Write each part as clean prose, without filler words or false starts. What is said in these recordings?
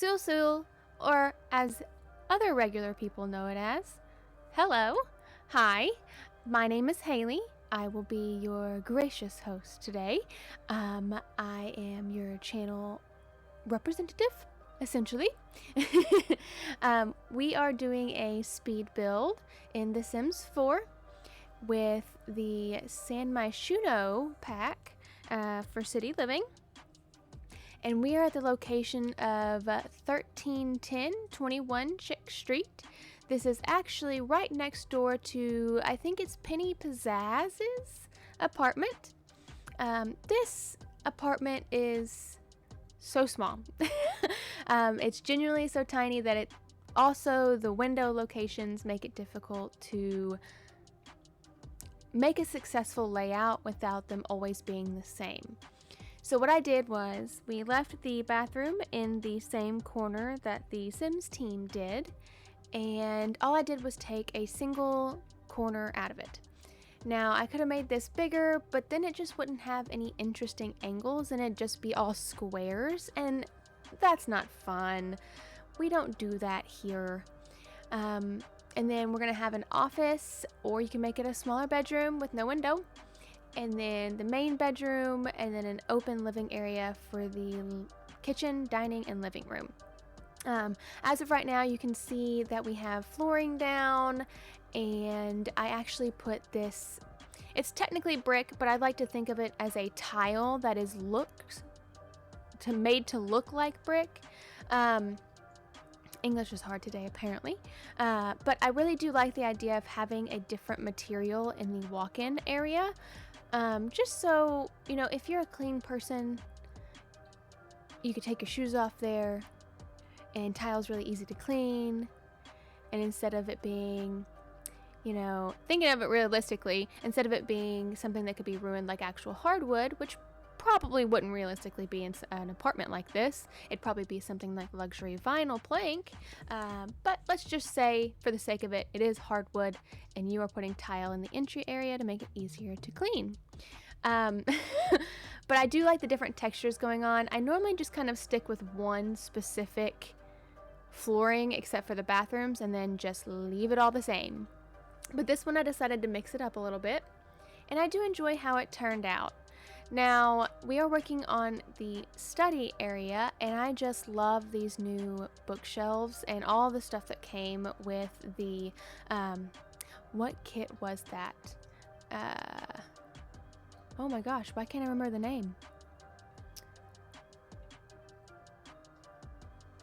Sul Sul, or as other regular people know it as, hello, hi, my name is Haley. I will be your gracious host today. I am your channel representative, essentially. We are doing a speed build in The Sims 4 with the Myshuno pack for city living. And we are at the location of 1310 21 Chic Street. This is actually right next door to, I think it's Penny Pizzazz's apartment. This apartment is so small. It's genuinely so tiny that it also, the window locations make it difficult to make a successful layout without them always being the same. So what I did was we left the bathroom in the same corner that the Sims team did, and all I did was take a single corner out of it. Now I could have made this bigger, but then it just wouldn't have any interesting angles and it'd just be all squares, and that's not fun. We don't do that here. And then we're gonna have an office, or you can make it a smaller bedroom with no window, and then the main bedroom, and then an open living area for the kitchen, dining, and living room. As of right now, you can see that we have flooring down, and I actually put this, it's technically brick, but I like to think of it as a tile that is made to look like brick. English is hard today, apparently. But I really do like the idea of having a different material in the walk-in area. Just so, you know, if you're a clean person, you could take your shoes off there, and tile's really easy to clean. And instead of it being, you know, thinking of it realistically, instead of it being something that could be ruined like actual hardwood, which probably wouldn't realistically be in an apartment like this, it'd probably be something like luxury vinyl plank. But let's just say, for the sake of it, it is hardwood, and you are putting tile in the entry area to make it easier to clean. But I do like the different textures going on. I normally just kind of stick with one specific flooring, except for the bathrooms, and then just leave it all the same. But this one I decided to mix it up a little bit, and I do enjoy how it turned out. Now, we are working on the study area, and I just love these new bookshelves and all the stuff that came with the, what kit was that? Oh my gosh, why can't I remember the name?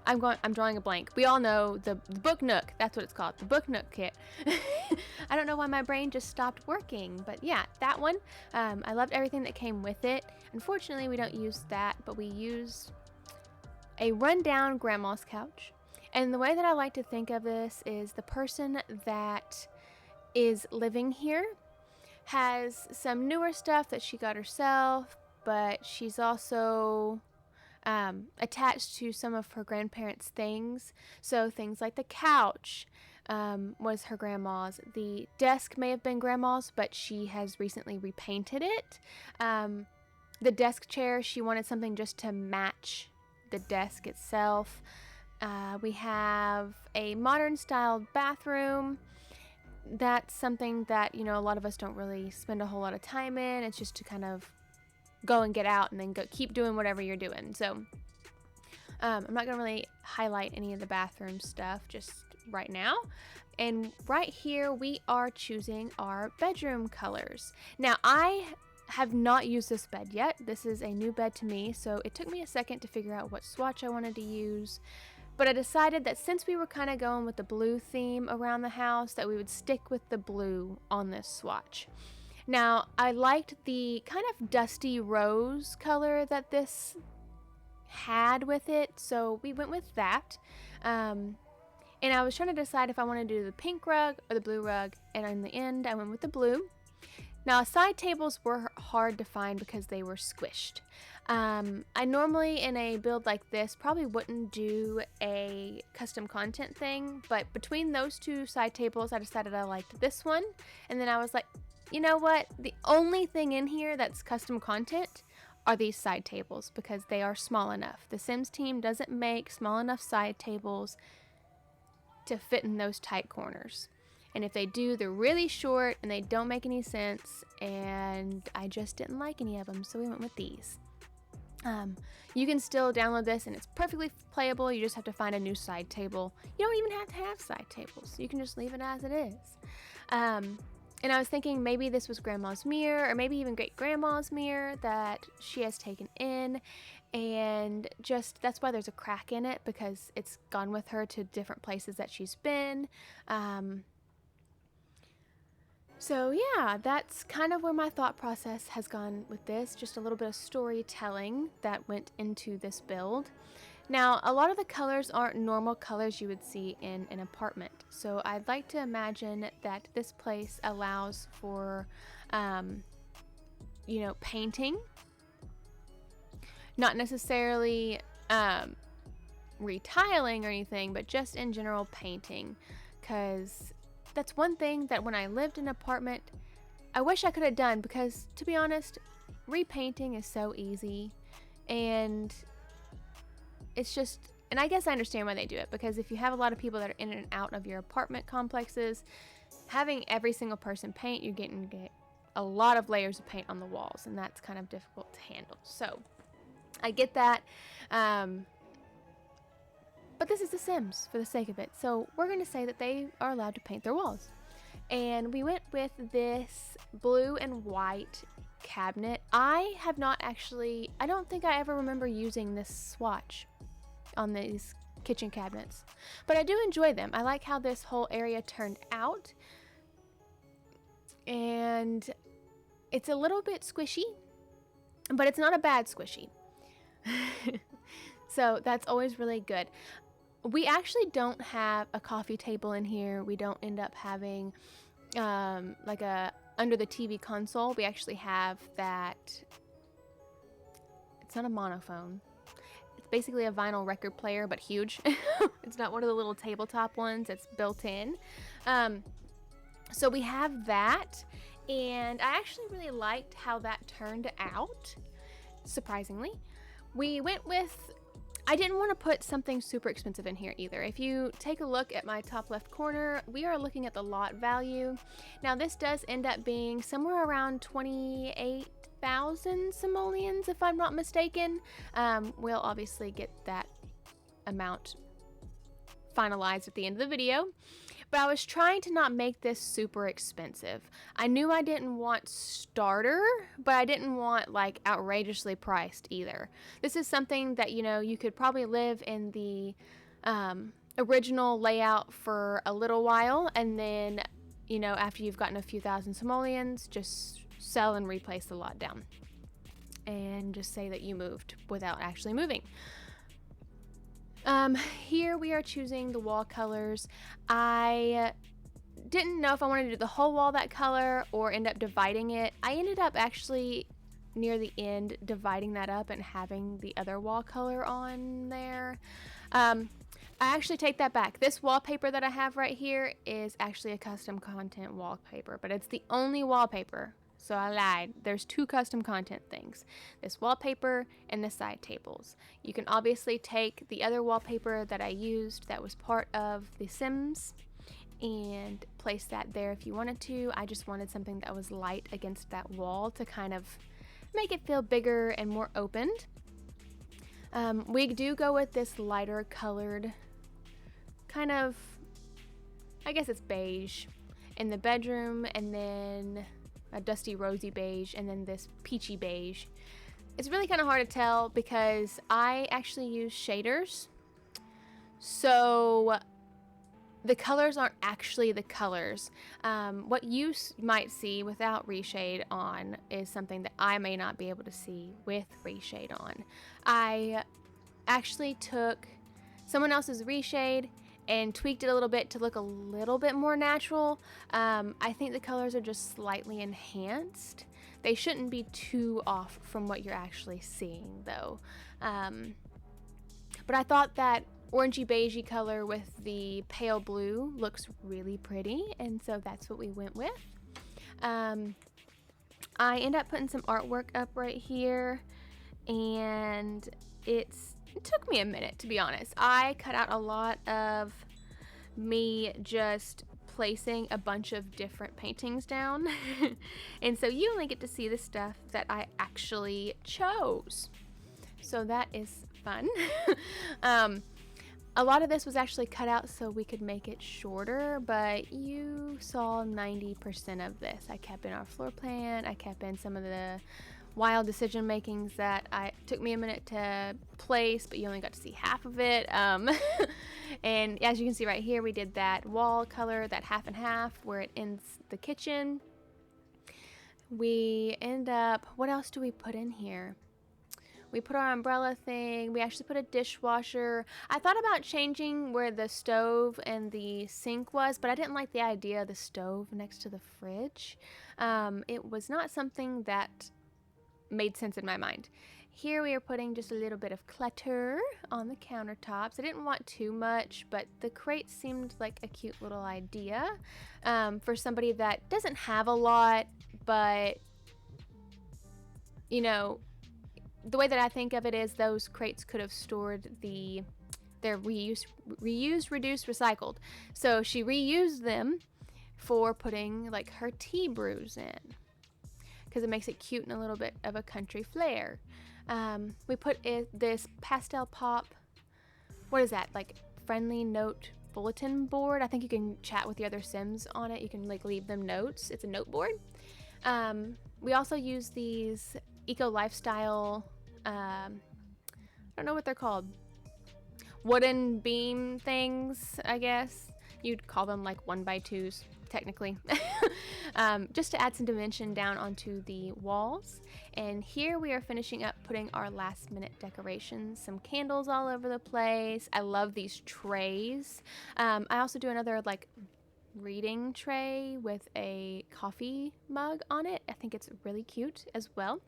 I'm drawing a blank. We all know the Book Nook. That's what it's called, the Book Nook kit. I don't know why my brain just stopped working, but yeah, that one. I loved everything that came with it. Unfortunately, we don't use that, but we use a rundown grandma's couch. And the way that I like to think of this is the person that is living here has some newer stuff that she got herself, but she's also attached to some of her grandparents' things. So things like the couch was her grandma's. The desk may have been grandma's, but she has recently repainted it. The desk chair, she wanted something just to match the desk itself. We have a modern styled bathroom. That's something that, you know, a lot of us don't really spend a whole lot of time in. It's just to kind of go and get out and then keep doing whatever you're doing. So I'm not gonna really highlight any of the bathroom stuff just right now. And right here we are choosing our bedroom colors. Now, I have not used this bed yet. This is a new bed to me, so it took me a second to figure out what swatch I wanted to use. But I decided that since we were kind of going with the blue theme around the house, that we would stick with the blue on this swatch. Now, I liked the kind of dusty rose color that this had with it, so we went with that. And I was trying to decide if I wanted to do the pink rug or the blue rug, and in the end, I went with the blue. Now, side tables were hard to find because they were squished. I normally, in a build like this, probably wouldn't do a custom content thing, but between those two side tables, I decided I liked this one, and then I was like, you know what? The only thing in here that's custom content are these side tables because they are small enough. The Sims team doesn't make small enough side tables to fit in those tight corners. And if they do, they're really short and they don't make any sense, and I just didn't like any of them, so we went with these. You can still download this and it's perfectly playable. You just have to find a new side table. You don't even have to have side tables. You can just leave it as it is. And I was thinking maybe this was Grandma's mirror, or maybe even great-grandma's mirror that she has taken in, and just that's why there's a crack in it, because it's gone with her to different places that she's been. So yeah, that's kind of where my thought process has gone with this. Just a little bit of storytelling that went into this build. Now, a lot of the colors aren't normal colors you would see in an apartment. So I'd like to imagine that this place allows for, painting. Not necessarily retiling or anything, but just in general painting. Because that's one thing that when I lived in an apartment, I wish I could have done, because to be honest, repainting is so easy, and it's just, and I guess I understand why they do it, because if you have a lot of people that are in and out of your apartment complexes, having every single person paint, you're getting a lot of layers of paint on the walls, and that's kind of difficult to handle. So I get that. But this is The Sims for the sake of it. So we're going to say that they are allowed to paint their walls. And we went with this blue and white cabinet. I don't think I ever remember using this swatch on these kitchen cabinets. But I do enjoy them. I like how this whole area turned out. And it's a little bit squishy, but it's not a bad squishy. So that's always really good. We actually don't have a coffee table in here. We don't end up having like a under the TV console. We actually have that. It's not a monophone. It's basically a vinyl record player, but huge. It's not one of the little tabletop ones. It's built in. So we have that, and I actually really liked how that turned out, surprisingly. We went with, I didn't want to put something super expensive in here either. If you take a look at my top left corner, we are looking at the lot value. Now this does end up being somewhere around 28,000 simoleons, if I'm not mistaken. We'll obviously get that amount finalized at the end of the video. But I was trying to not make this super expensive. I knew I didn't want starter, but I didn't want like outrageously priced either. This is something that, you could probably live in the original layout for a little while, and then, after you've gotten a few thousand simoleons, just sell and replace the lot down. And just say that you moved without actually moving. Here we are choosing the wall colors. I didn't know if I wanted to do the whole wall that color or end up dividing it. I ended up actually near the end dividing that up and having the other wall color on there. I actually take that back. This wallpaper that I have right here is actually a custom content wallpaper, but it's the only wallpaper. So I lied. There's two custom content things. This wallpaper and the side tables. You can obviously take the other wallpaper that I used that was part of The Sims and place that there if you wanted to. I just wanted something that was light against that wall to kind of make it feel bigger and more opened. We do go with this lighter colored kind of, I guess it's beige in the bedroom, and then a dusty rosy beige, and then this peachy beige. It's really kind of hard to tell because I actually use shaders, so the colors aren't actually the colors. What you might see without reshade on is something that I may not be able to see with reshade on. I actually took someone else's reshade and tweaked it a little bit to look a little bit more natural. I think the colors are just slightly enhanced. They shouldn't be too off from what you're actually seeing though. But I thought that orangey beigey color with the pale blue looks really pretty, and so that's what we went with. I end up putting some artwork up right here. and it took me a minute, to be honest. I cut out a lot of me just placing a bunch of different paintings down. And so you only get to see the stuff that I actually chose. So that is fun. A lot of this was actually cut out so we could make it shorter, but you saw 90% of this. I kept in our floor plan. I kept in some of the wild decision makings that took me a minute to place, but you only got to see half of it. And as you can see right here, we did that wall color, that half and half, where it ends the kitchen. We end up, what else do we put in here? We put our umbrella thing. We actually put a dishwasher. I thought about changing where the stove and the sink was, but I didn't like the idea of the stove next to the fridge. It was not something that made sense in my mind. Here we are putting just a little bit of clutter on the countertops. I didn't want too much, but the crate seemed like a cute little idea for somebody that doesn't have a lot, but you know, the way that I think of it is those crates could have stored their reused, reduced, recycled. So she reused them for putting like her tea brews in, because it makes it cute and a little bit of a country flair. We put this pastel pop, what is that, like friendly note bulletin board. I think you can chat with the other Sims on it. You can like leave them notes. It's a note board. We also use these eco lifestyle, I don't know what they're called, wooden beam things, I guess. You'd call them like 1x2s technically. Just to add some dimension down onto the walls. And here we are finishing up putting our last minute decorations, some candles all over the place. I love these trays. I also do another like reading tray with a coffee mug on it. I think it's really cute as well,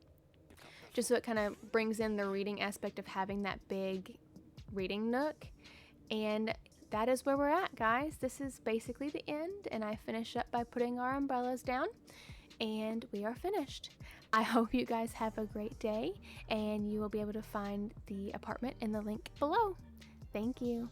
just so it kind of brings in the reading aspect of having that big reading nook. And that is where we're at, guys. This is basically the end, and I finish up by putting our umbrellas down, and we are finished. I hope you guys have a great day, and you will be able to find the apartment in the link below. Thank you.